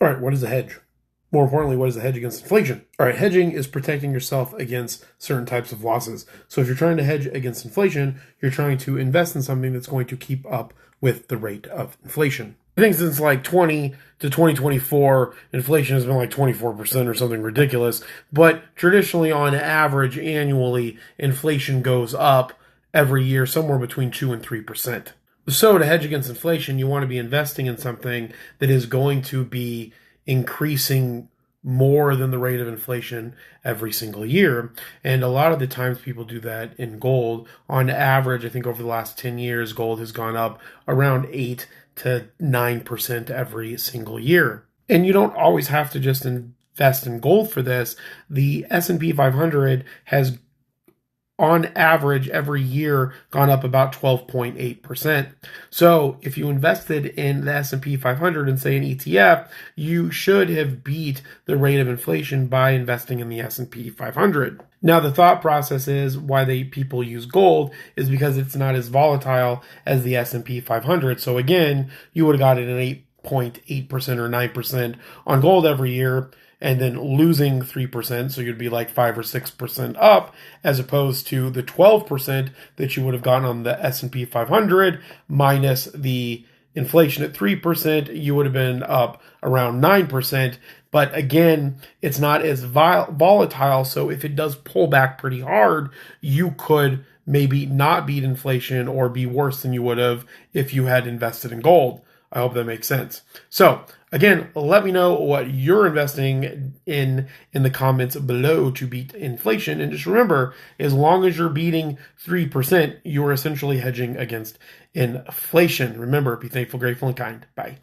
All right, what is a hedge? More importantly, what is a hedge against inflation? All right, hedging is protecting yourself against certain types of losses. So if you're trying to hedge against inflation, you're trying to invest in something that's going to keep up with the rate of inflation. I think since like 20 to 2024, inflation has been like 24% or something ridiculous. But traditionally, on average, annually, inflation goes up every year somewhere between 2 and 3%. So to hedge against inflation, you want to be investing in something that is going to be increasing more than the rate of inflation every single year. And a lot of the times people do that in gold. On average, I think over the last 10 years, gold has gone up around 8 to 9% every single year. And you don't always have to just invest in gold for this. The S&P 500 has on average every year gone up about 12.8%. So if you invested in the S&P 500 and say an ETF, you should have beat the rate of inflation by investing in the S&P 500. Now the thought process is why people use gold is because it's not as volatile as the S&P 500. So again, you would have gotten an 8.8% or 9% on gold every year, and then losing 3%, so you'd be like 5 or 6% up, as opposed to the 12% that you would have gotten on the S&P 500 minus the inflation at 3%, you would have been up around 9%. But again, it's not as volatile, so if it does pull back pretty hard, you could maybe not beat inflation or be worse than you would have if you had invested in gold. I hope that makes sense. So again, let me know what you're investing in the comments below to beat inflation. And just remember, as long as you're beating 3%, you're essentially hedging against inflation. Remember, be thankful, grateful, and kind. Bye.